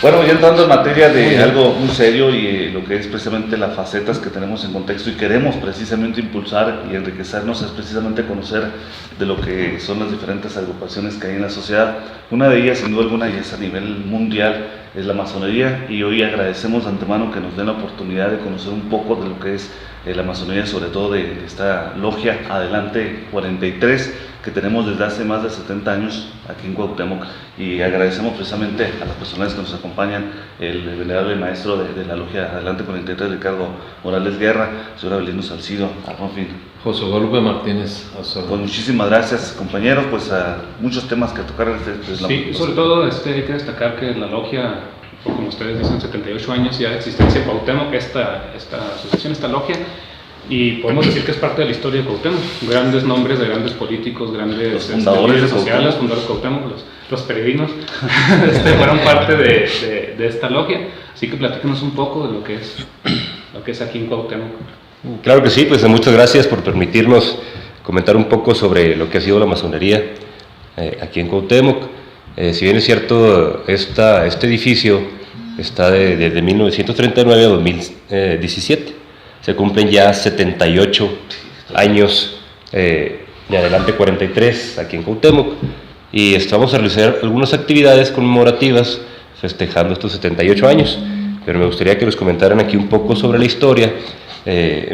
Bueno, ya entrando en materia de algo muy serio y lo que es precisamente las facetas que tenemos en contexto y queremos precisamente impulsar y enriquecernos es precisamente conocer de lo que son las diferentes agrupaciones que hay en la sociedad. Una de ellas, sin duda alguna, y es a nivel mundial, es la masonería, y hoy agradecemos de antemano que nos den la oportunidad de conocer un poco de lo que es la masonería, sobre todo de esta logia Adelante 43, que tenemos desde hace más de 70 años aquí en Cuauhtémoc, y agradecemos precisamente a las personas que nos acompañan, el venerable maestro de la logia Adelante 43, Ricardo Morales Guerra, señor Abelino Salcido, Arnolfín. José Guadalupe Martínez. Pues muchísimas gracias, compañeros, pues muchos temas que tocar. Sí, sobre todo hay que destacar que la logia, como ustedes dicen, 78 años ya de existencia de Cuauhtémoc, esta asociación, esta logia, y podemos decir que es parte de la historia de Cuauhtémoc. Grandes nombres de grandes políticos, grandes fundadores sociales, fundadores de Cuauhtémoc, los peregrinos, fueron parte de esta logia. Así que platícanos un poco de lo que es aquí en Cuauhtémoc. Claro que sí, pues muchas gracias por permitirnos comentar un poco sobre lo que ha sido la masonería aquí en Cuauhtémoc. Si bien es cierto, este edificio está desde 1939 a 2017. Se cumplen ya 78 años de Adelante 43 aquí en Cuauhtémoc, y estamos a realizar algunas actividades conmemorativas festejando estos 78 años. Pero me gustaría que nos comentaran aquí un poco sobre la historia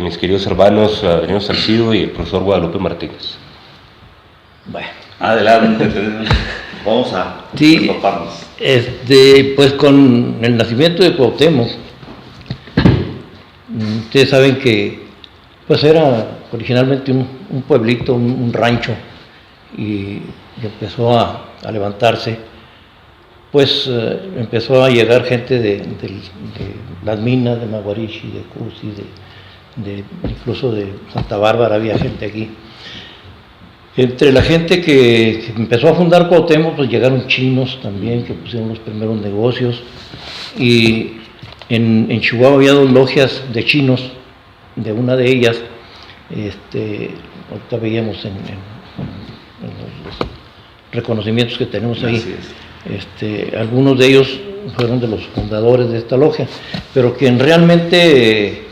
mis queridos hermanos Abelino Salcido y el profesor Guadalupe Martínez. Bueno, adelante, vamos a empaparnos. Pues con el nacimiento de Cuauhtémoc, ustedes saben que pues era originalmente un pueblito, un rancho, y empezó a levantarse. Pues empezó a llegar gente de las minas de Maguarichi, de Cusi, incluso de Santa Bárbara, había gente aquí. Entre la gente que empezó a fundar Cuauhtémoc, pues llegaron chinos también, que pusieron los primeros negocios, y en Chihuahua había 2 logias de chinos. De una de ellas, ahorita veíamos en los reconocimientos que tenemos ahí, algunos de ellos fueron de los fundadores de esta logia, pero quien realmente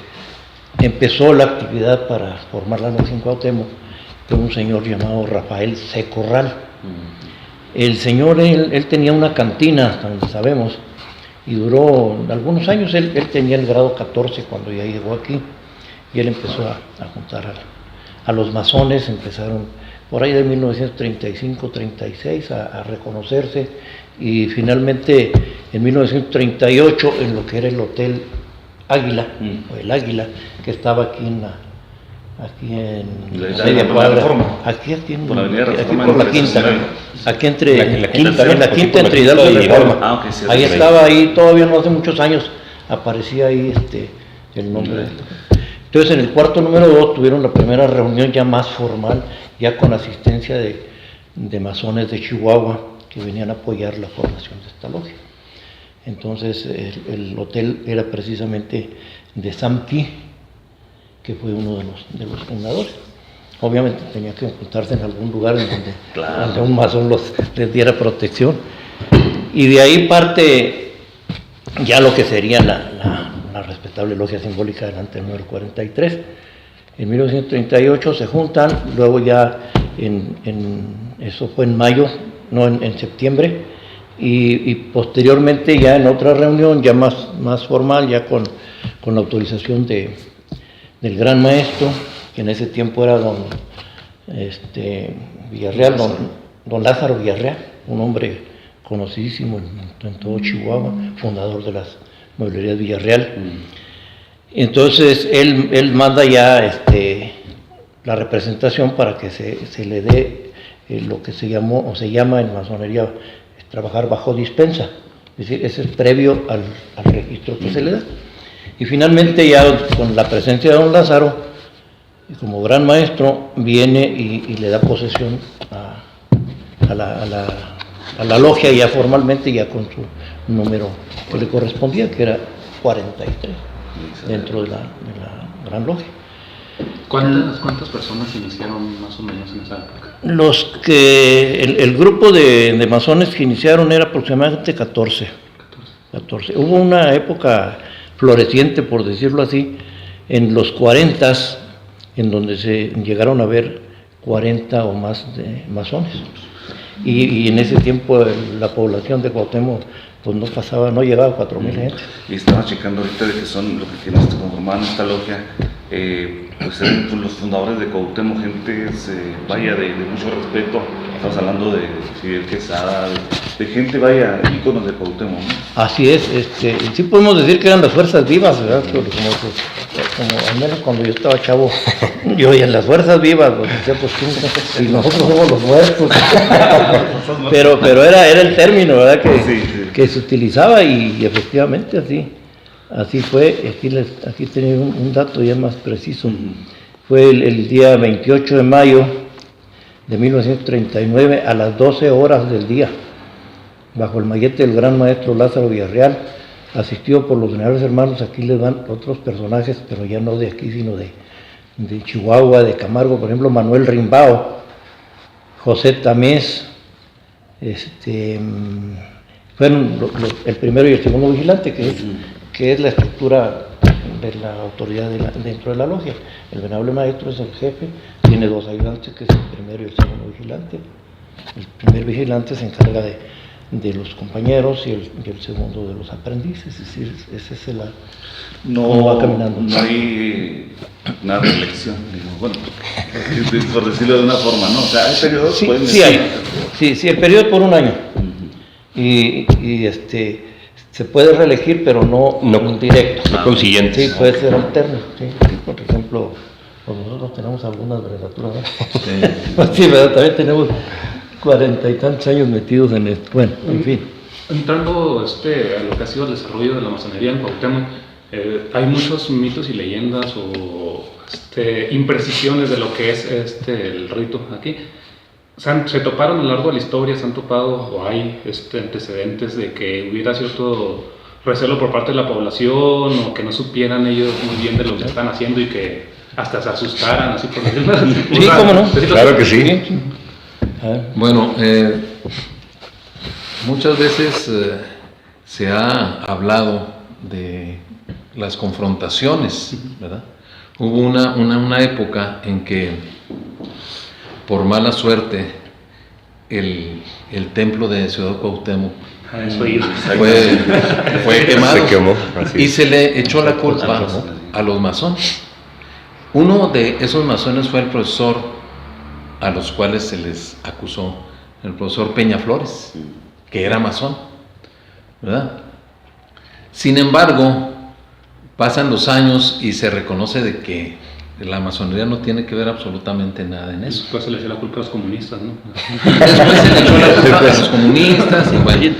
empezó la actividad para formar la logia en Cuauhtémoc fue un señor llamado Rafael C. Corral. El señor, él tenía una cantina, hasta donde sabemos, y duró algunos años. Él tenía el grado 14 cuando ya llegó aquí, y él empezó a juntar a los masones. Empezaron por ahí de 1935-36 a reconocerse, y finalmente en 1938 en lo que era el Hotel Águila, o el Águila, que estaba aquí en media cuadra, aquí por la Quinta, aquí en la Quinta entre Hidalgo y Reforma. Ahí estaba, ahí todavía no hace muchos años aparecía ahí el nombre. Entonces en el cuarto número 2 tuvieron la primera reunión ya más formal, ya con asistencia de masones de Chihuahua que venían a apoyar la formación de esta logia. Entonces el hotel era precisamente de Sam Key, que fue uno de los fundadores. Obviamente tenía que juntarse en algún lugar en donde un masón les diera protección. Y de ahí parte ya lo que sería la respetable logia simbólica Adelante número 43. En 1938 se juntan, luego ya eso fue en mayo, no en septiembre, y posteriormente ya en otra reunión ya más formal, ya con la autorización del gran maestro, que en ese tiempo era don Lázaro Villarreal, un hombre conocidísimo en todo Chihuahua, fundador de las mueblerías Villarreal. Entonces él manda ya la representación para que se le dé lo que se llama en masonería trabajar bajo dispensa, es decir, ese es previo al registro que se le da. Y finalmente ya con la presencia de don Lázaro, como gran maestro, viene y le da posesión a la logia ya formalmente, ya con su número que le correspondía, que era 43, dentro de la gran logia. ¿Cuántas personas iniciaron más o menos en esa época? El grupo de masones que iniciaron era aproximadamente 14. 14. Hubo una época floreciente, por decirlo así, en los 40s, en donde se llegaron a ver 40 o más de masones. Y en ese tiempo la población de Cuauhtémoc pues no llegaba a 4,000 gente. Y estaba checando ahorita de que son lo que quienes conformaban esta logia, pues eran los fundadores de Cuauhtémoc, gente de mucho respeto. Estamos hablando de Fidel Quesada, de gente, íconos de Cuauhtémoc, ¿no? Así es, sí podemos decir que eran las fuerzas vivas, ¿verdad? Como al menos cuando yo estaba chavo, yo oía las fuerzas vivas, pues decía, pues y nosotros somos los muertos. pero era el término, ¿verdad? Que se utilizaba y efectivamente así fue. Aquí tenía un dato ya más preciso. Fue el día 28 de mayo de 1939 a las 12 horas del día, bajo el maguete del gran maestro Lázaro Villarreal, asistido por los venerables hermanos. Aquí les van otros personajes, pero ya no de aquí, sino de Chihuahua, de Camargo, por ejemplo, Manuel Rimbao, José Tamés, fueron el primero y el segundo vigilante, que es la estructura de la autoridad dentro de la logia. El venerable maestro es el jefe, tiene 2 ayudantes, que es el primero y el segundo vigilante. El primer vigilante se encarga de los compañeros y el segundo de los aprendices, es decir, ese es cómo va caminando. No hay una reelección, bueno, por decirlo de una forma, ¿no? O sea, hay periodos, sí, el periodo es por 1 año. Y se puede reelegir, pero no directo. No consiguiente. Sí, puede ser alterno. Sí. Por ejemplo, pues nosotros tenemos algunas legislaturas, ¿no? Sí, ¿verdad? También tenemos 40 y tantos años metidos en esto. Bueno, en fin. Entrando a lo que ha sido el desarrollo de la masonería en Cuauhtémoc, hay muchos mitos y leyendas o imprecisiones de lo que es el rito aquí. Se toparon a lo largo de la historia, se han topado o hay antecedentes de que hubiera cierto recelo por parte de la población o que no supieran ellos muy bien de lo que están haciendo y que hasta se asustaran, así por decirlo. Sí, ¿cómo no? Claro que sí. Bueno, muchas veces se ha hablado de las confrontaciones, ¿verdad? Hubo una época en que, por mala suerte, el templo de Ciudad Cuauhtémoc fue quemado. Se quemó, y se le echó la culpa a los masones. Uno de esos masones fue el profesor a los cuales se les acusó, el profesor Peñaflores, que era masón, ¿verdad? Sin embargo, pasan los años y se reconoce de que la masonería no tiene que ver absolutamente nada en eso. Después se le echó la culpa a los comunistas, ¿no? Después se le echó la culpa a los comunistas, y bueno,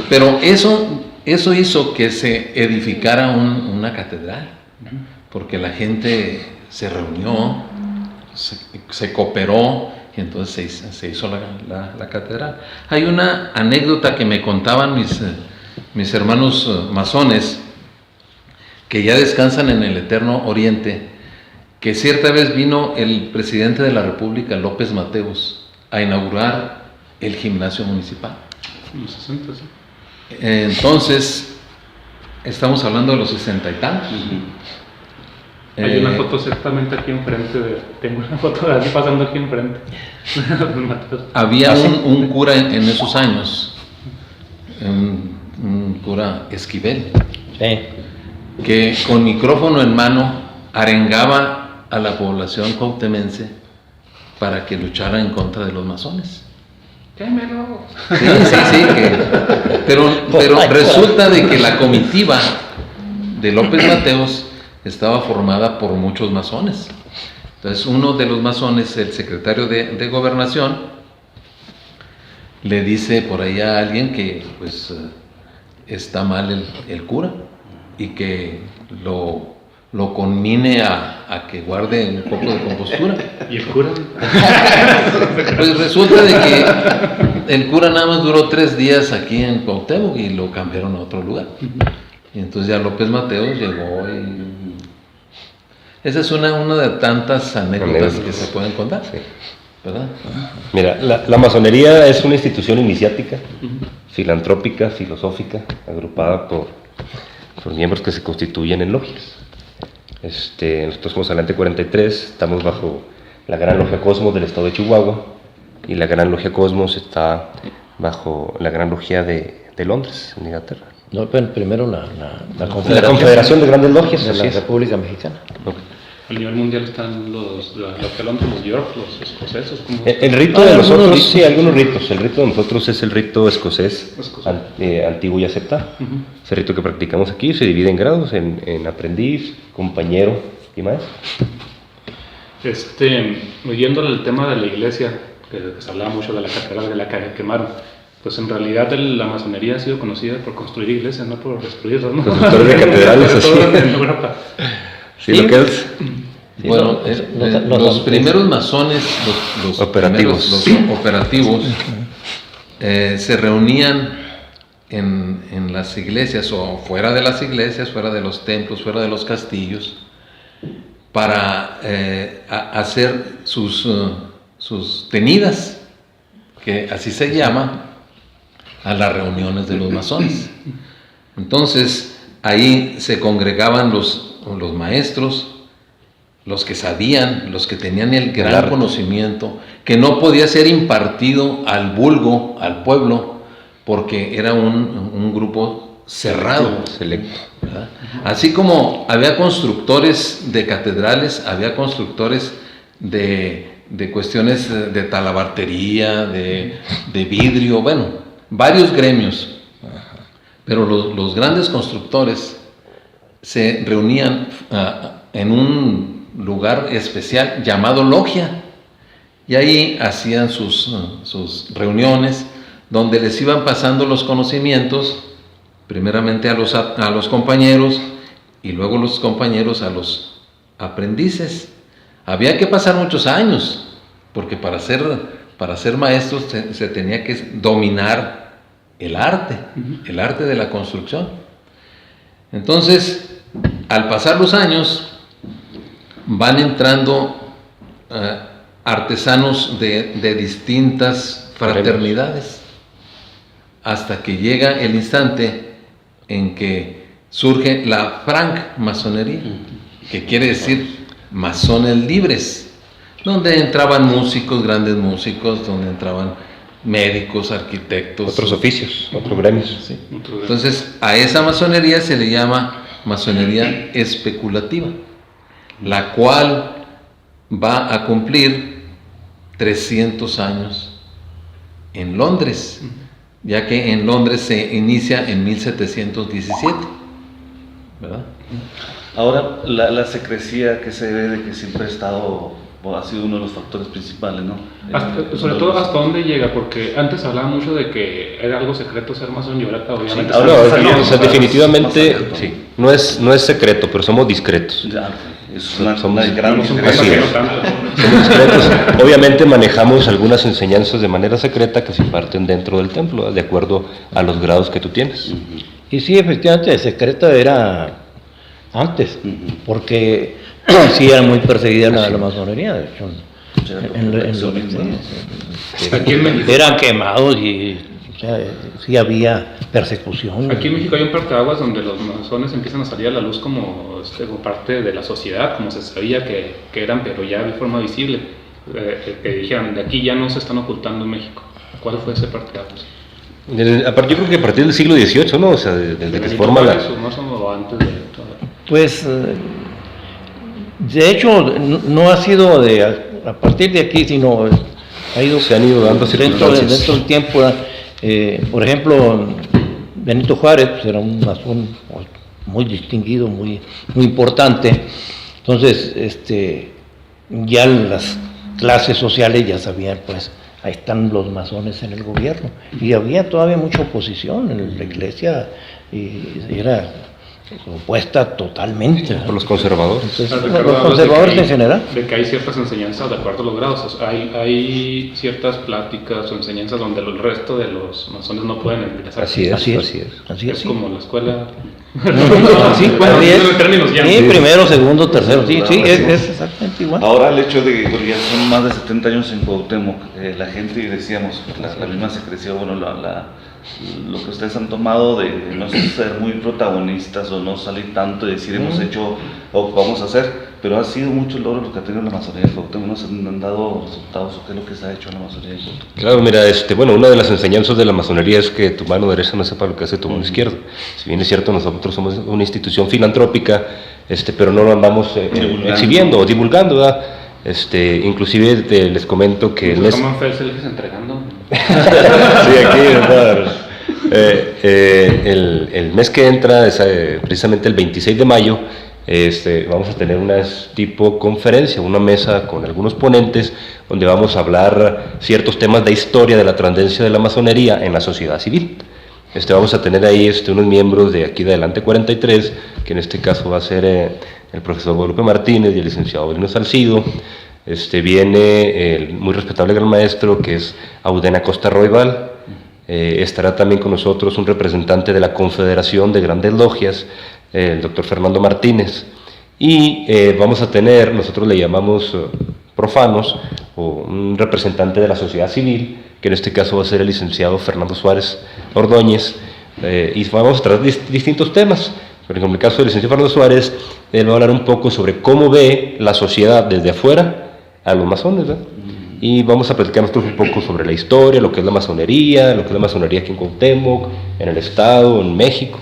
pero eso hizo que se edificara una catedral, porque la gente se reunió, se cooperó, y entonces se hizo la catedral. Hay una anécdota que me contaban mis hermanos masones, que ya descansan en el eterno oriente, que cierta vez vino el presidente de la República, López Mateos, a inaugurar el gimnasio municipal. En los 60, sí. Entonces, estamos hablando de los 60 y tantos. Hay una foto exactamente aquí enfrente, tengo una foto de aquí pasando aquí enfrente. Había un cura en esos años, un cura Esquivel, que con micrófono en mano arengaba a la población cuauhtemense para que luchara en contra de los masones. ¡Quémelo! Sí, pero resulta de que la comitiva de López Mateos estaba formada por muchos masones. Entonces, uno de los masones, el secretario de Gobernación, le dice por ahí a alguien que pues está mal el cura y que lo conmine a que guarde un poco de compostura. ¿Y el cura? Pues resulta de que el cura nada más duró 3 días aquí en Cuauhtémoc y lo cambiaron a otro lugar. Y entonces ya López Mateos llegó y... Esa es una de tantas anécdotas que se pueden contar. Sí. ¿verdad? Mira, la masonería es una institución iniciática, filantrópica, filosófica, agrupada por miembros que se constituyen en logias. Nosotros somos Alante 43, estamos bajo la Gran Logia Cosmos del estado de Chihuahua, y la Gran Logia Cosmos está bajo la Gran Logia de Londres, en Inglaterra. No, pero primero la Confederación de Grandes Logias de la República Mexicana. Okay. A nivel mundial están los de Londres, los York, los escoceses. El rito de nosotros, sí, algunos ritos. El rito de nosotros es el rito escocés, antiguo y aceptado. Ese rito que practicamos aquí se divide en grados, en aprendiz, compañero y maestro. Oyendo el tema de la iglesia, que se hablaba mucho de la catedral de la que quemaron, pues en realidad la masonería ha sido conocida por construir iglesias, no por destruirlas, ¿no? Constructores de catedrales, así. Sí, lo que es. Bueno, los primeros masones, los operativos, operativos se reunían en las iglesias o fuera de las iglesias, fuera de los templos, fuera de los castillos, para hacer sus tenidas, que así se llama, a las reuniones de los masones. Entonces, ahí se congregaban los maestros, los que sabían, los que tenían el gran conocimiento, que no podía ser impartido al vulgo, al pueblo, porque era un grupo cerrado, selecto, ¿verdad? Así como había constructores de catedrales, había constructores de cuestiones de talabartería, de vidrio, bueno, varios gremios, pero los grandes constructores se reunían en un lugar especial llamado logia, y ahí hacían sus reuniones, donde les iban pasando los conocimientos, primeramente a los compañeros, y luego los compañeros a los aprendices. Había que pasar muchos años, porque para ser maestros se tenía que dominar el arte de la construcción. Entonces, al pasar los años, van entrando artesanos de distintas fraternidades, hasta que llega el instante en que surge la francmasonería, que quiere decir masones libres, donde entraban músicos, grandes músicos, donde entraban médicos, arquitectos, otros oficios, otros gremios. Sí. Entonces, a esa masonería se le llama masonería especulativa, la cual va a cumplir 300 años en Londres, ya que en Londres se inicia en 1717, ¿verdad? Ahora, la secrecía que se ve de que siempre ha sido uno de los factores principales, ¿no? Sobre todo, ¿hasta dónde llega? Porque antes hablaba mucho de que era algo secreto ser masón, y ahora obviamente... definitivamente, sí, no es secreto, pero somos discretos. Somos discretos. Obviamente manejamos algunas enseñanzas de manera secreta que se imparten dentro del templo, de acuerdo a los grados que tú tienes. Y sí, efectivamente, secreta era antes, porque sí era muy perseguida la masonería, de hecho. Eran quemados y sí había persecución. Aquí en México hay un parteaguas donde los masones empiezan a salir a la luz como parte de la sociedad, como se sabía que eran, pero ya de forma visible, que dijeron, de aquí ya no se están ocultando en México. ¿Cuál fue ese parteaguas? Yo creo que a partir del siglo XVIII, ¿no? O sea, desde que se forma la... Antes de todo. Pues, de hecho, no ha sido a partir de aquí, sino se han ido dando dentro del tiempo. Por ejemplo, Benito Juárez pues, era un masón muy distinguido, muy importante. Entonces, ya las clases sociales ya sabían, pues, ahí están los masones en el gobierno. Y había todavía mucha oposición en la iglesia, y era opuesta totalmente. Por los conservadores. Entonces, los conservadores en general. De que hay ciertas enseñanzas de acuerdo a los grados. O sea, hay ciertas pláticas o enseñanzas donde el resto de los masones no pueden ingresar. Así es. Es como la escuela. Sí, bueno, sí, primero, segundo, tercero, sí, es exactamente igual. Ahora el hecho de que ya son más de 70 años en Cuauhtémoc, la gente, decíamos, la misma se creció, bueno, lo que ustedes han tomado de no ser muy protagonistas o no salir tanto y decir hemos hecho o vamos a hacer, pero ha sido mucho el logro lo que ha tenido la masonería de Cuauhtémoc, ¿no? ¿Se han dado resultados o qué es lo que se ha hecho en la masonería de Cuauhtémoc? Claro, mira, bueno, una de las enseñanzas de la masonería es que tu mano derecha no sepa lo que hace tu mano izquierda. Si bien es cierto, nosotros somos una institución filantrópica, pero no lo andamos exhibiendo o divulgando, ¿verdad? Inclusive les comento que el mes... entregando. Sí, aquí, el mes que entra es precisamente el 26 de mayo. Vamos a tener una tipo conferencia, una mesa con algunos ponentes donde vamos a hablar ciertos temas de historia de la trascendencia de la masonería en la sociedad civil. Vamos a tener ahí unos miembros de aquí de Adelante 43, que en este caso va a ser el profesor Guadalupe Martínez y el licenciado Belino Salcido. Viene el muy respetable gran maestro que es Audena Costa Roybal. Estará también con nosotros un representante de la Confederación de Grandes Logias, el doctor Fernando Martínez. Y vamos a tener, nosotros le llamamos profanos, o un representante de la sociedad civil, que en este caso va a ser el licenciado Fernando Suárez Ordóñez, y vamos a tratar distintos temas. Por ejemplo, en el caso del licenciado Fernando Suárez, él va a hablar un poco sobre cómo ve la sociedad desde afuera a los masones, ¿verdad? Y vamos a platicar nosotros un poco sobre la historia, lo que es la masonería, lo que es la masonería aquí en Cuauhtémoc, en el Estado, en México.